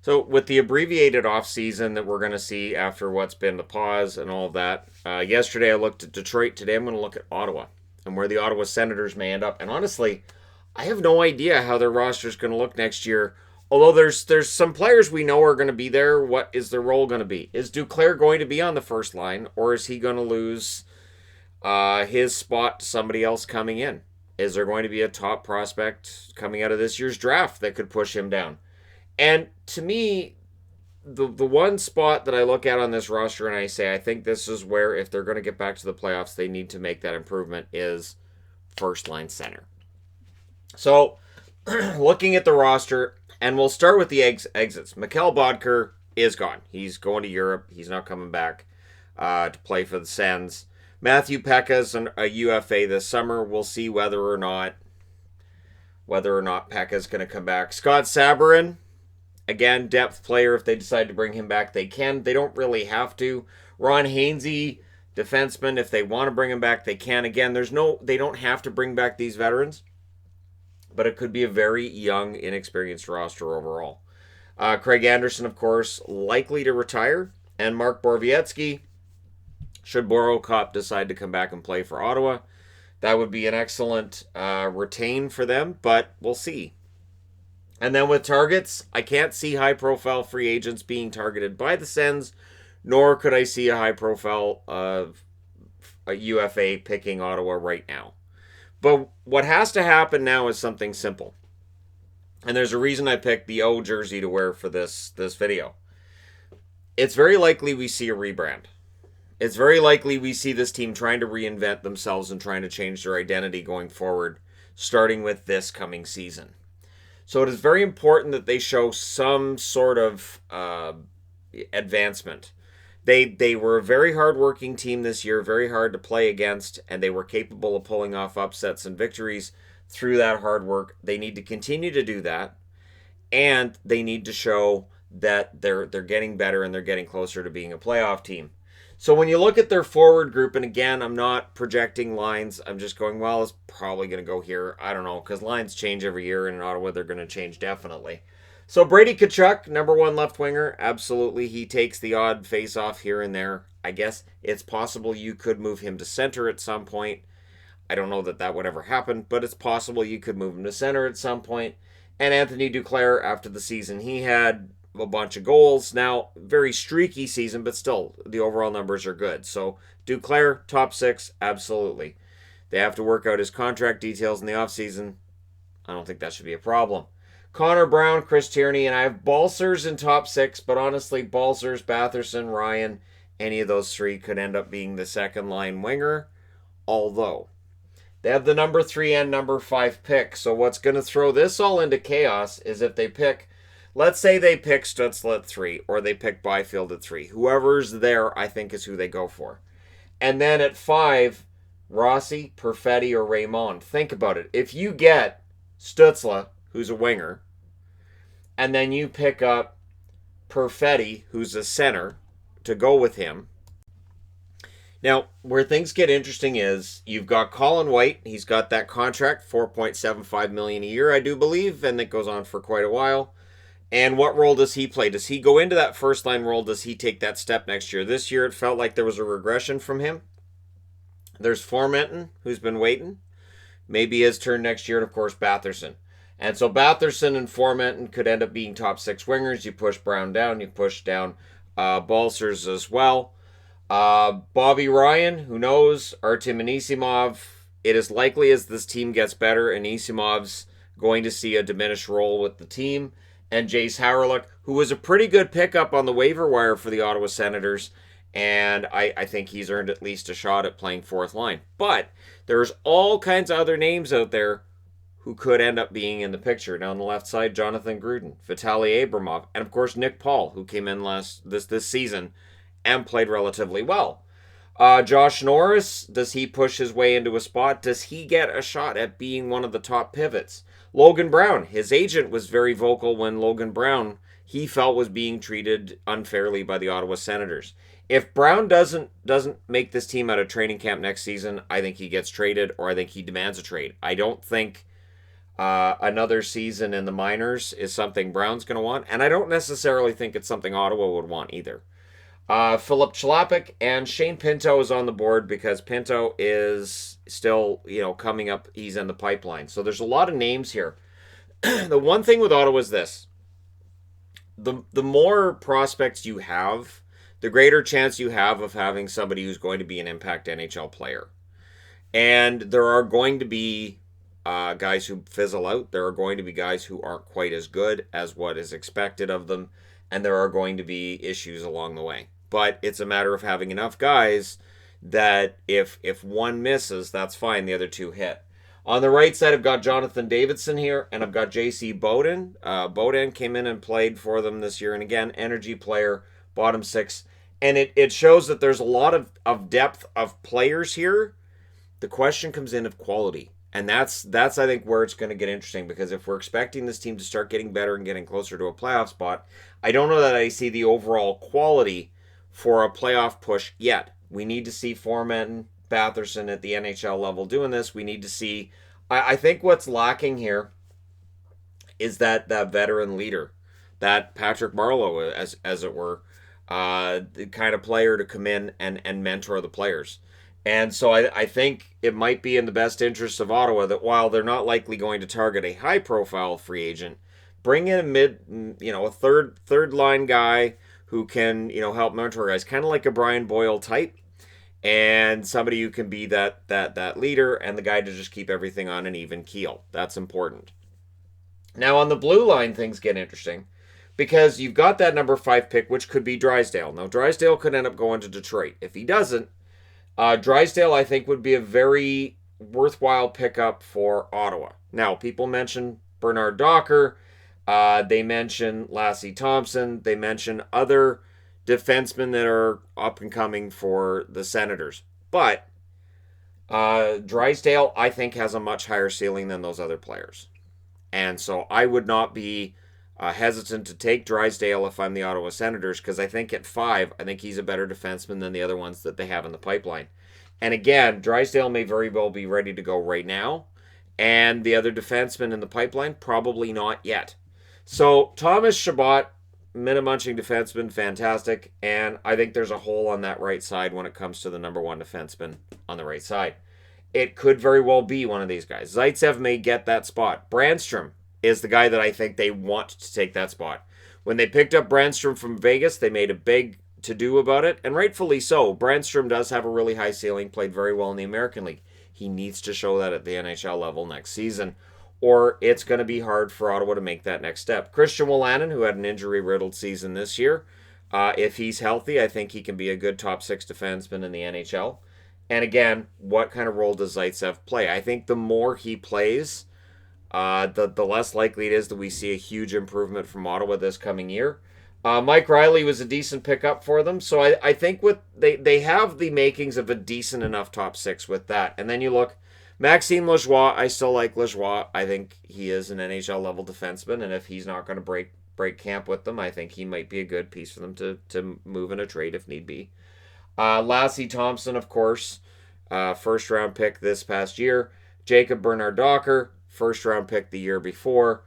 So with the abbreviated off season that we're going to see after what's been the pause and all of that, yesterday I looked at Detroit. Today I'm going to look at Ottawa and where the Ottawa Senators may end up. And honestly, I have no idea how their roster is going to look next year. Although there's some players we know are going to be there. What is their role going to be? Is Duclair going to be on the first line, or is he going to lose his spot to somebody else coming in? Is there going to be a top prospect coming out of this year's draft that could push him down? And to me, the one spot that I look at on this roster and I say I think this is where if they're going to get back to the playoffs, they need to make that improvement is first line center. So, looking at the roster, and we'll start with the exits. Mikhail Bodker is gone. He's going to Europe. He's not coming back to play for the Sens. Matthew Pekka's a UFA this summer. We'll see whether or not Pekka's going to come back. Scott Sabourin, again, depth player. If they decide to bring him back, they can. They don't really have to. Ron Hainsey, defenseman. If they want to bring him back, they can. Again, they don't have to bring back these veterans, but it could be a very young, inexperienced roster overall. Craig Anderson, of course, likely to retire, and Mark Borowiecki, should Borokop decide to come back and play for Ottawa. That would be an excellent retain for them, but we'll see. And then with targets, I can't see high-profile free agents being targeted by the Sens, nor could I see a high-profile a UFA picking Ottawa right now. But what has to happen now is something simple. And there's a reason I picked the O jersey to wear for this video. It's very likely we see a rebrand. It's very likely we see this team trying to reinvent themselves and trying to change their identity going forward, starting with this coming season. So it is very important that they show some sort of advancement. They were a very hard-working team this year, very hard to play against, and they were capable of pulling off upsets and victories through that hard work. They need to continue to do that, and they need to show that they're getting better and they're getting closer to being a playoff team. So when you look at their forward group, and again, I'm not projecting lines. I'm just going, well, it's probably going to go here. I don't know, because lines change every year, and in Ottawa, they're going to change definitely. So Brady Kachuk, number one left winger, absolutely. He takes the odd face-off here and there. I guess it's possible you could move him to center at some point. I don't know that would ever happen, but it's possible you could move him to center at some point. And Anthony Duclair, after the season he had, a bunch of goals. Now, very streaky season, but still, the overall numbers are good. So, Duclair, top six, absolutely. They have to work out his contract details in the offseason. I don't think that should be a problem. Connor Brown, Chris Tierney, and I have Balcers in top six, but honestly, Balcers, Batherson, Ryan, any of those three could end up being the second line winger, although they have the number 3 and number 5 pick. So what's going to throw this all into chaos is if they pick, let's say they pick Stützle at 3, or they pick Byfield at 3. Whoever's there, I think, is who they go for. And then at 5, Rossi, Perfetti, or Raymond. Think about it. If you get Stützle, who's a winger, and then you pick up Perfetti, who's a center, to go with him. Now, where things get interesting is you've got Colin White. He's got that contract, $4.75 million a year, I do believe, and it goes on for quite a while. And what role does he play? Does he go into that first line role? Does he take that step next year? This year it felt like there was a regression from him. There's Formenton, who's been waiting. Maybe his turn next year, and of course Batherson. And so Batherson and Formenton could end up being top 6 wingers. You push Brown down, you push down Balcers as well. Bobby Ryan, who knows? Artem Anisimov. It is likely as this team gets better, Anisimov's going to see a diminished role with the team. And Jace Hawryluk, who was a pretty good pickup on the waiver wire for the Ottawa Senators, and I think he's earned at least a shot at playing fourth line. But there's all kinds of other names out there who could end up being in the picture. Now on the left side, Jonathan Gruden, Vitaly Abramov, and of course Nick Paul, who came in this season and played relatively well. Josh Norris, does he push his way into a spot? Does he get a shot at being one of the top pivots? Logan Brown, his agent was very vocal when Logan Brown, he felt, was being treated unfairly by the Ottawa Senators. If Brown doesn't make this team out of training camp next season, I think he gets traded, or I think he demands a trade. I don't think another season in the minors is something Brown's going to want, and I don't necessarily think it's something Ottawa would want either. Philip Chlapik and Shane Pinto is on the board because Pinto is still, coming up. He's in the pipeline. So there's a lot of names here. The one thing with Ottawa is this. The more prospects you have, the greater chance you have of having somebody who's going to be an impact NHL player. And there are going to be guys who fizzle out. There are going to be guys who aren't quite as good as what is expected of them. And there are going to be issues along the way. But it's a matter of having enough guys that if one misses, that's fine. The other two hit. On the right side, I've got Jonathan Davidson here, and I've got J.C. Bowden. Bowden came in and played for them this year. And again, energy player, bottom six. And it shows that there's a lot of depth of players here. The question comes in of quality. And that's I think, where it's going to get interesting. Because if we're expecting this team to start getting better and getting closer to a playoff spot, I don't know that I see the overall quality for a playoff push yet. We need to see Foreman, Batherson at the NHL level doing this. We need to see... I think what's lacking here is that veteran leader. That Patrick Marleau, as it were. The kind of player to come in and mentor the players. And so I think it might be in the best interest of Ottawa that while they're not likely going to target a high-profile free agent, bring in a third line guy who can, help mentor guys, kind of like a Brian Boyle type, and somebody who can be that leader and the guy to just keep everything on an even keel. That's important. Now on the blue line, things get interesting because you've got that number 5 pick, which could be Drysdale. Now Drysdale could end up going to Detroit. If he doesn't, Drysdale, I think, would be a very worthwhile pickup for Ottawa. Now, people mention Bernard Docker. They mention Lassie Thompson. They mention other defensemen that are up and coming for the Senators. But Drysdale, I think, has a much higher ceiling than those other players. And so I would not be hesitant to take Drysdale if I'm the Ottawa Senators, because I think at 5, I think he's a better defenseman than the other ones that they have in the pipeline. And again, Drysdale may very well be ready to go right now, and the other defenseman in the pipeline, probably not yet. So Thomas Chabot, minute-munching defenseman, fantastic, and I think there's a hole on that right side when it comes to the number 1 defenseman on the right side. It could very well be one of these guys. Zaitsev may get that spot. Brandstrom is the guy that I think they want to take that spot. When they picked up Brandstrom from Vegas, they made a big to-do about it, and rightfully so. Brandstrom does have a really high ceiling, played very well in the American League. He needs to show that at the NHL level next season, or it's going to be hard for Ottawa to make that next step. Christian Wolanin, who had an injury-riddled season this year, if he's healthy, I think he can be a good top 6 defenseman in the NHL. And again, what kind of role does Zaitsev play? I think the more he plays, the less likely it is that we see a huge improvement from Ottawa this coming year. Mike Riley was a decent pickup for them, so I think they have the makings of a decent enough top 6 with that. And then you look, Maxime Lajoie, I still like Lajoie. I think he is an NHL level defenseman, and if he's not going to break camp with them, I think he might be a good piece for them to move in a trade if need be. Lassie Thompson, of course, first round pick this past year. Jacob Bernard Docker, first round pick the year before.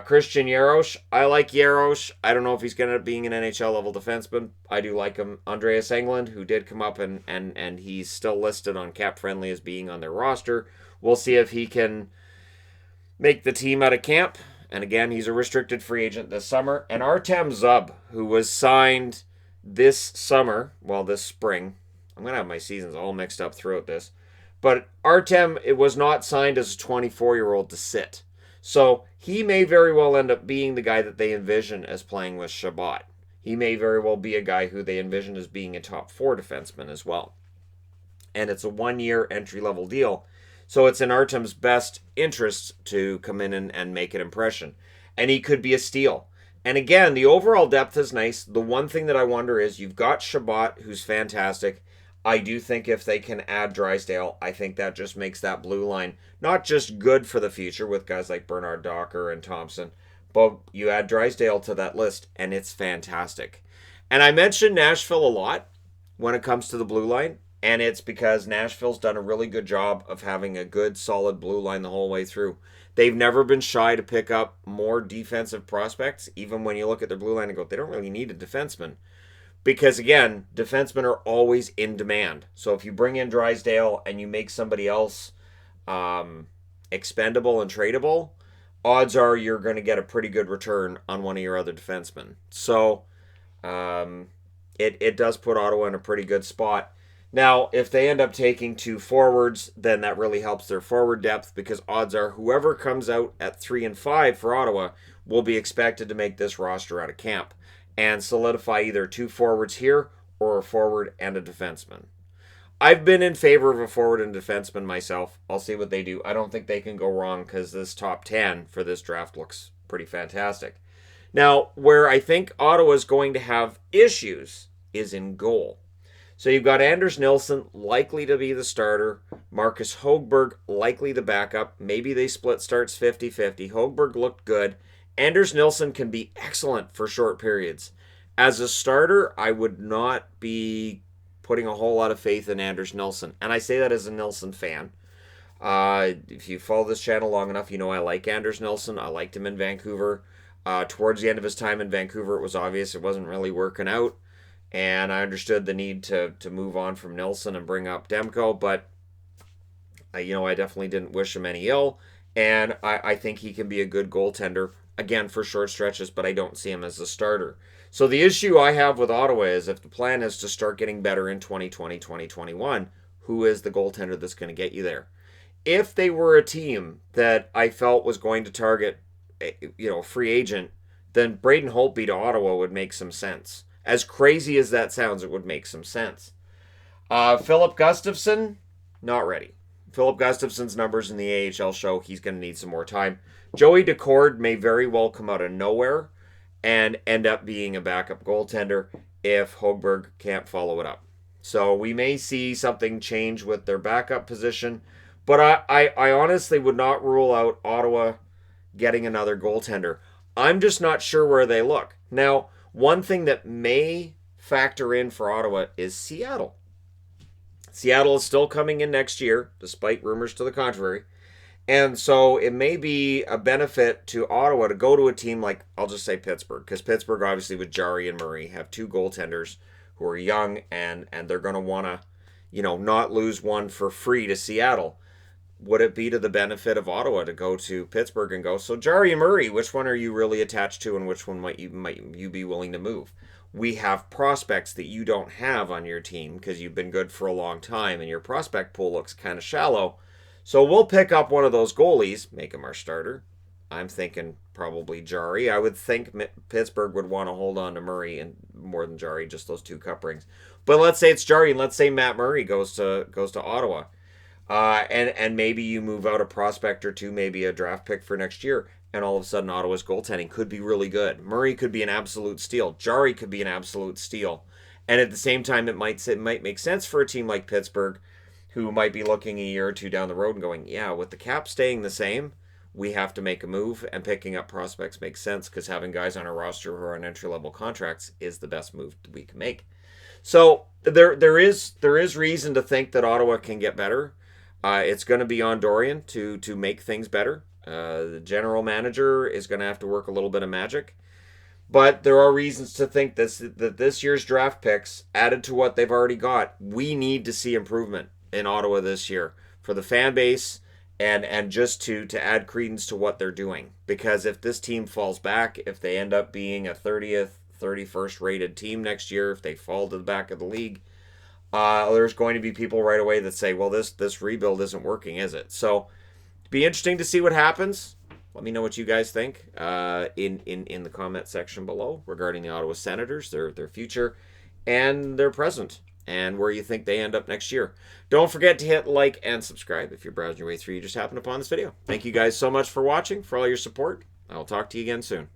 Christian Jaros, I like Jaros. I don't know if he's going to end up being an NHL level defenseman. I do like him. Andreas Englund, who did come up and he's still listed on Cap Friendly as being on their roster. We'll see if he can make the team out of camp. And again, he's a restricted free agent this summer. And Artem Zub, who was signed this spring. I'm going to have my seasons all mixed up throughout this. But Artem, it was not signed as a 24-year-old to sit. So he may very well end up being the guy that they envision as playing with Chabot. He may very well be a guy who they envision as being a top 4 defenseman as well. And it's a 1-year entry-level deal. So it's in Artem's best interest to come in and make an impression. And he could be a steal. And again, the overall depth is nice. The one thing that I wonder is you've got Chabot, who's fantastic. I do think if they can add Drysdale, I think that just makes that blue line not just good for the future with guys like Bernard Docker and Thompson, but you add Drysdale to that list, and it's fantastic. And I mentioned Nashville a lot when it comes to the blue line, and it's because Nashville's done a really good job of having a good, solid blue line the whole way through. They've never been shy to pick up more defensive prospects, even when you look at their blue line and go, they don't really need a defenseman. Because again, defensemen are always in demand. So if you bring in Drysdale and you make somebody else expendable and tradable, odds are you're going to get a pretty good return on one of your other defensemen. So it does put Ottawa in a pretty good spot. Now, if they end up taking 2 forwards, then that really helps their forward depth, because odds are whoever comes out at 3 and 5 for Ottawa will be expected to make this roster out of camp and solidify either 2 forwards here or a forward and a defenseman. I've been in favor of a forward and defenseman myself. I'll see what they do. I don't think they can go wrong, because this top 10 for this draft looks pretty fantastic. Now, where I think Ottawa's going to have issues is in goal. So you've got Anders Nilsson likely to be the starter, Marcus Högberg likely the backup. Maybe they split starts 50-50. Högberg looked good. Anders Nilsson can be excellent for short periods. As a starter, I would not be putting a whole lot of faith in Anders Nilsson. And I say that as a Nilsson fan. If you follow this channel long enough, you know I like Anders Nilsson. I liked him in Vancouver. Towards the end of his time in Vancouver, it was obvious it wasn't really working out. And I understood the need to move on from Nilsson and bring up Demko. But, I definitely didn't wish him any ill. And I think he can be a good goaltender, again, for short stretches, but I don't see him as a starter. So the issue I have with Ottawa is, if the plan is to start getting better in 2020, 2021, who is the goaltender that's going to get you there? If they were a team that I felt was going to target, a free agent, then Braden Holtby to Ottawa would make some sense. As crazy as that sounds, it would make some sense. Philip Gustafsson, not ready. Philip Gustafsson's numbers in the AHL show he's going to need some more time. Joey Decord may very well come out of nowhere and end up being a backup goaltender if Högberg can't follow it up. So we may see something change with their backup position, but I honestly would not rule out Ottawa getting another goaltender. I'm just not sure where they look. Now, one thing that may factor in for Ottawa is Seattle. Seattle is still coming in next year, despite rumors to the contrary. And so it may be a benefit to Ottawa to go to a team like, I'll just say Pittsburgh, because Pittsburgh, obviously, with Jarry and Murray, have 2 goaltenders who are young, and they're going to want to, not lose one for free to Seattle. Would it be to the benefit of Ottawa to go to Pittsburgh and go, so Jarry and Murray, which one are you really attached to, and which one might you be willing to move? We have prospects that you don't have on your team because you've been good for a long time, and your prospect pool looks kind of shallow. So we'll pick up one of those goalies, make him our starter. I'm thinking probably Jarry. I would think Pittsburgh would want to hold on to Murray and more than Jarry, just those 2 cup rings. But let's say it's Jarry, and let's say Matt Murray goes to Ottawa. And maybe you move out a prospect or 2, maybe a draft pick for next year, and all of a sudden Ottawa's goaltending could be really good. Murray could be an absolute steal. Jarry could be an absolute steal. And at the same time, it might make sense for a team like Pittsburgh, who might be looking a year or 2 down the road and going, yeah, with the cap staying the same, we have to make a move, and picking up prospects makes sense, because having guys on our roster who are on entry-level contracts is the best move we can make. So there is reason to think that Ottawa can get better. It's going to be on Dorian to make things better. The general manager is going to have to work a little bit of magic. But there are reasons to think that this year's draft picks, added to what they've already got, we need to see improvement in Ottawa this year for the fan base and just to add credence to what they're doing. Because if this team falls back, if they end up being a 30th, 31st rated team next year, if they fall to the back of the league, there's going to be people right away that say, well, this rebuild isn't working, is it? So it'd be interesting to see what happens. Let me know what you guys think in the comment section below regarding the Ottawa Senators, their future and their present, and where you think they end up next year. Don't forget to hit like and subscribe if you're browsing your way through. You just happened upon this video. Thank you guys so much for watching, for all your support. I'll talk to you again soon.